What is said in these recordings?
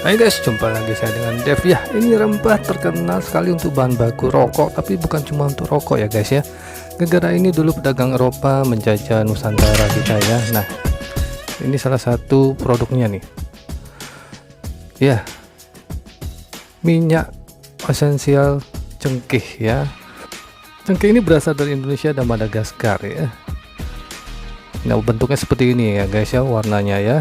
Hai guys, jumpa lagi saya dengan Dev ya. Ini rempah terkenal sekali untuk bahan baku rokok, tapi bukan cuma untuk rokok ya guys ya. Negara ini dulu pedagang Eropa menjajah Nusantara kita ya. Nah, ini salah satu produknya nih. Ya, minyak esensial cengkeh ya. Cengkeh ini berasal dari Indonesia dan Madagaskar ya. Nah, bentuknya seperti ini ya guys ya, warnanya ya.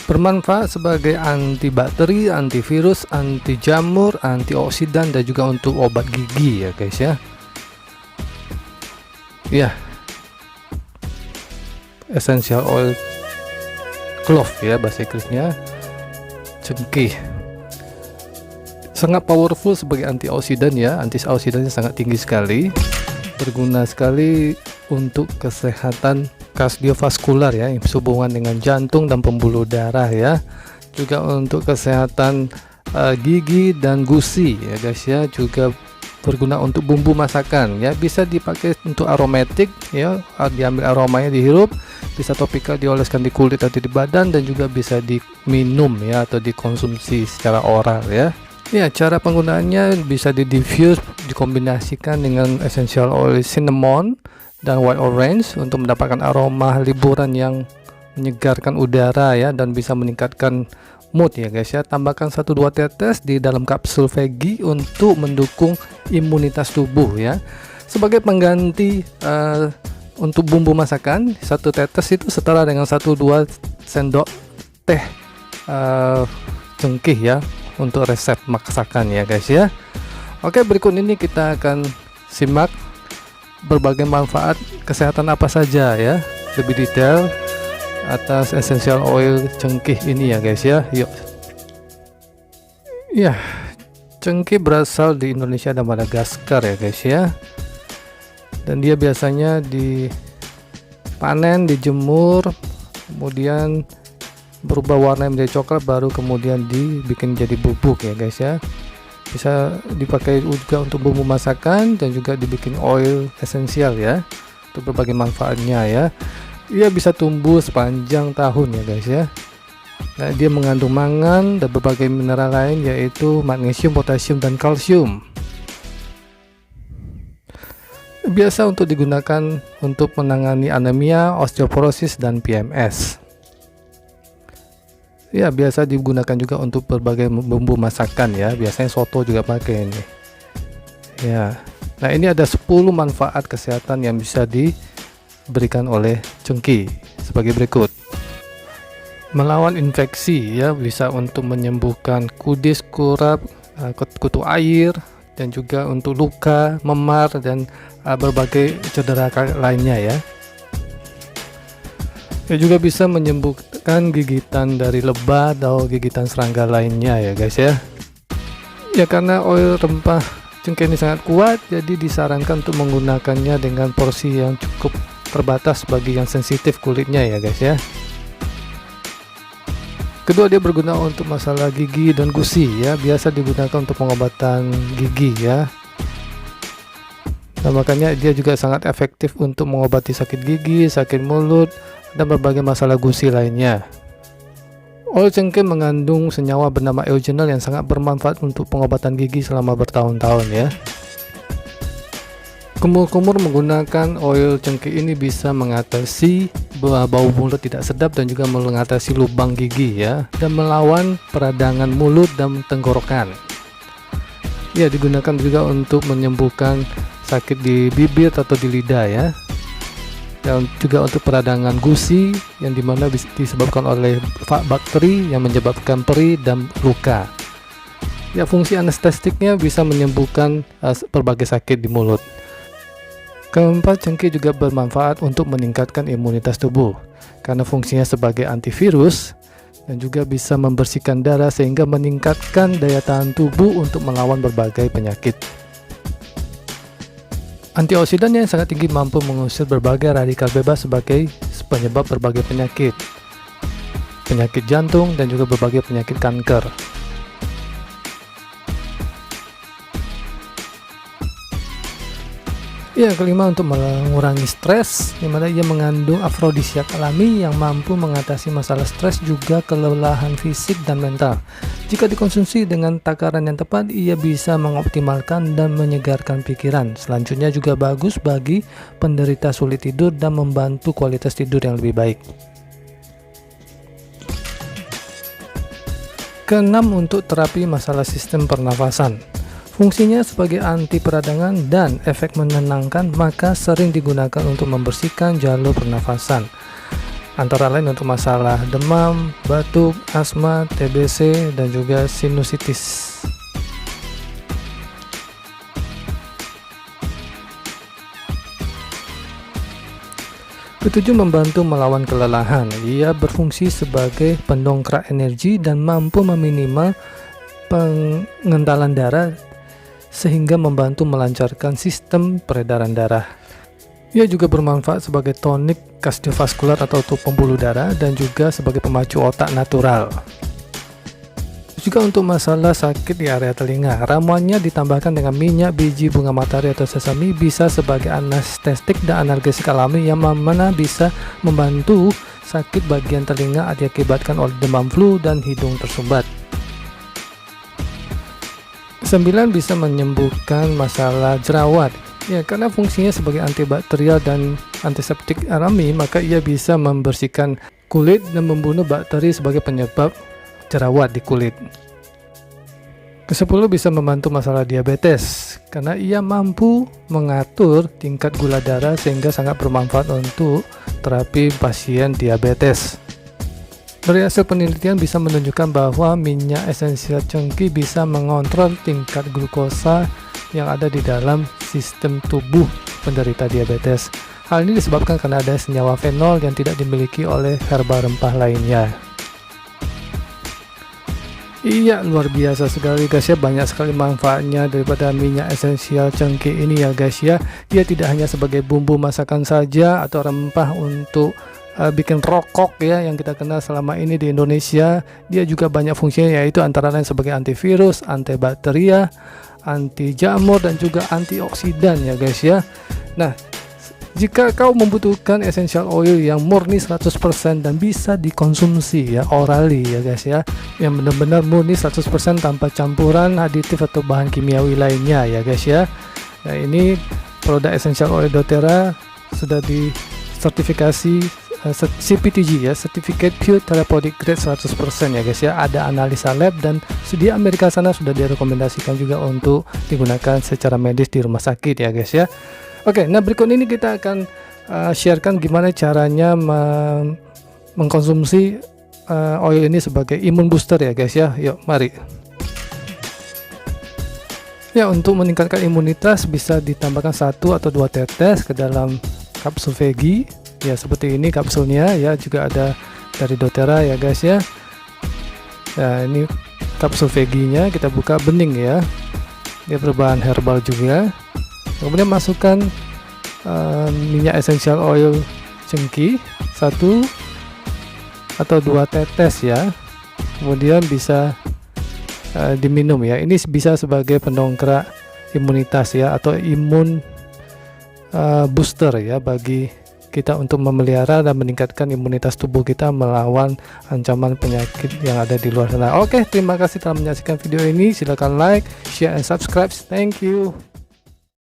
Bermanfaat sebagai antibakteri, antivirus, anti jamur, antioksidan, dan juga untuk obat gigi ya guys ya. Ya, essential oil clove ya bahasa Inggrisnya, cengkeh. Sangat powerful sebagai antioksidan ya, antioksidannya sangat tinggi sekali, berguna sekali untuk kesehatan kardiovaskular ya, hubungan dengan jantung dan pembuluh darah ya, juga untuk kesehatan gigi dan gusi ya guys ya, juga berguna untuk bumbu masakan ya, bisa dipakai untuk aromatik ya, diambil aromanya dihirup, bisa topikal dioleskan di kulit atau di badan, dan juga bisa diminum ya atau dikonsumsi secara oral ya. Ya, cara penggunaannya bisa di diffuse, dikombinasikan dengan essential oil cinnamon dan white orange untuk mendapatkan aroma liburan yang menyegarkan udara ya, dan bisa meningkatkan mood ya guys ya. Tambahkan 1-2 tetes di dalam kapsul vegi untuk mendukung imunitas tubuh ya. Sebagai pengganti untuk bumbu masakan, 1 tetes itu setara dengan 1-2 sendok teh cengkeh ya, untuk resep masakan ya guys ya. Oke, berikut ini kita akan simak berbagai manfaat kesehatan apa saja ya, lebih detail atas essential oil cengkeh ini ya guys ya. Yuk ya, cengkeh berasal di Indonesia dan Madagaskar ya guys ya, dan dia biasanya dipanen, dijemur, kemudian berubah warna menjadi coklat, baru kemudian dibikin jadi bubuk ya guys ya. Bisa dipakai juga untuk bumbu masakan dan juga dibikin oil esensial ya, untuk berbagai manfaatnya ya. Ia bisa tumbuh sepanjang tahun ya guys ya. Nah, dia mengandung mangan dan berbagai mineral lain, yaitu magnesium, potasium, dan kalsium. Biasa untuk digunakan untuk menangani anemia, osteoporosis, dan PMS. Ya, biasa digunakan juga untuk berbagai bumbu masakan ya, biasanya soto juga pakai ini ya. Nah, ini ada 10 manfaat kesehatan yang bisa diberikan oleh cengkeh sebagai berikut. Melawan infeksi ya, bisa untuk menyembuhkan kudis, kurap, kutu air, dan juga untuk luka, memar, dan berbagai cedera lainnya ya. Ya, juga bisa menyembuhkan gigitan dari lebah atau gigitan serangga lainnya ya guys ya. Ya, karena oil rempah cengkeh ini sangat kuat, jadi disarankan untuk menggunakannya dengan porsi yang cukup terbatas bagi yang sensitif kulitnya ya guys ya. Kedua, dia berguna untuk masalah gigi dan gusi ya, biasa digunakan untuk pengobatan gigi ya. Nah, makanya dia juga sangat efektif untuk mengobati sakit gigi, sakit mulut, dan berbagai masalah gusi lainnya. Oil cengkeh mengandung senyawa bernama eugenol yang sangat bermanfaat untuk pengobatan gigi selama bertahun-tahun ya. Kumur-kumur menggunakan oil cengkeh ini bisa mengatasi bau mulut tidak sedap, dan juga mengatasi lubang gigi ya, dan melawan peradangan mulut dan tenggorokan. Ya, digunakan juga untuk menyembuhkan sakit di bibir atau di lidah ya, dan juga untuk peradangan gusi yang dimana disebabkan oleh bakteri yang menyebabkan perih dan luka. Ya, fungsi anestetiknya bisa menyembuhkan berbagai sakit di mulut. Keempat, cengkeh juga bermanfaat untuk meningkatkan imunitas tubuh karena fungsinya sebagai antivirus, dan juga bisa membersihkan darah sehingga meningkatkan daya tahan tubuh untuk melawan berbagai penyakit. Antioksidan yang sangat tinggi mampu mengusir berbagai radikal bebas sebagai penyebab berbagai penyakit jantung, dan juga berbagai penyakit kanker. Ya, kelima untuk mengurangi stres, di mana ia mengandung afrodisiak alami yang mampu mengatasi masalah stres juga kelelahan fisik dan mental. Jika dikonsumsi dengan takaran yang tepat, ia bisa mengoptimalkan dan menyegarkan pikiran. Selanjutnya juga bagus bagi penderita sulit tidur dan membantu kualitas tidur yang lebih baik. Keenam untuk terapi masalah sistem pernafasan. Fungsinya sebagai anti peradangan dan efek menenangkan, maka sering digunakan untuk membersihkan jalur pernafasan. Antara lain untuk masalah demam, batuk, asma, TBC, dan juga sinusitis. Ketujuh, membantu melawan kelelahan. Ia berfungsi sebagai pendongkrak energi dan mampu meminimal pengentalan darah sehingga membantu melancarkan sistem peredaran darah. Ia juga bermanfaat sebagai tonik kardiovaskular atau untuk pembuluh darah dan juga sebagai pemacu otak natural. Juga untuk masalah sakit di area telinga, ramuannya ditambahkan dengan minyak biji bunga matahari atau sesame, bisa sebagai anestesik dan analgesik alami yang mana bisa membantu sakit bagian telinga diakibatkan oleh demam flu dan hidung tersumbat. 9, bisa menyembuhkan masalah jerawat. Ya, karena fungsinya sebagai antibakterial dan antiseptik alami, maka ia bisa membersihkan kulit dan membunuh bakteri sebagai penyebab jerawat di kulit. 10, bisa membantu masalah diabetes karena ia mampu mengatur tingkat gula darah sehingga sangat bermanfaat untuk terapi pasien diabetes. Dari hasil penelitian bisa menunjukkan bahwa minyak esensial cengkih bisa mengontrol tingkat glukosa yang ada di dalam sistem tubuh penderita diabetes. Hal ini disebabkan karena ada senyawa fenol yang tidak dimiliki oleh herba rempah lainnya. Iya, luar biasa sekali guys ya, banyak sekali manfaatnya daripada minyak esensial cengkih ini ya guys ya. Dia tidak hanya sebagai bumbu masakan saja atau rempah untuk bikin rokok ya yang kita kenal selama ini di Indonesia. Dia juga banyak fungsinya, yaitu antara lain sebagai antivirus, antibakteria, anti jamur, dan juga antioksidan ya guys ya. Nah, jika kau membutuhkan essential oil yang murni 100% dan bisa dikonsumsi ya orally ya guys ya, yang benar-benar murni 100% tanpa campuran aditif atau bahan kimiawi lainnya ya guys ya. Nah, ini produk essential oil doTERRA sudah disertifikasi CPTG ya, Certificate Pure Therapeutic Grade 100% ya guys ya. Ada analisa lab dan di Amerika sana sudah direkomendasikan juga untuk digunakan secara medis di rumah sakit ya guys ya. Oke, nah berikut ini kita akan sharekan gimana caranya mengkonsumsi oil ini sebagai imun booster ya guys ya. Yuk mari. Ya, untuk meningkatkan imunitas bisa ditambahkan 1 atau 2 tetes ke dalam kapsul vegi. Ya, seperti ini kapsulnya ya, juga ada dari doTERRA ya guys ya. Nah, ini kapsul veginya, kita buka bening ya. Dia berbahan herbal juga. Kemudian masukkan minyak essential oil cengkih 1 atau 2 tetes ya. Kemudian bisa diminum ya. Ini bisa sebagai pendongkrak imunitas ya, atau imun booster ya, bagi kita untuk memelihara dan meningkatkan imunitas tubuh kita melawan ancaman penyakit yang ada di luar sana. Oke, terima kasih telah menyaksikan video ini. Silahkan like, share, and subscribe. Thank you.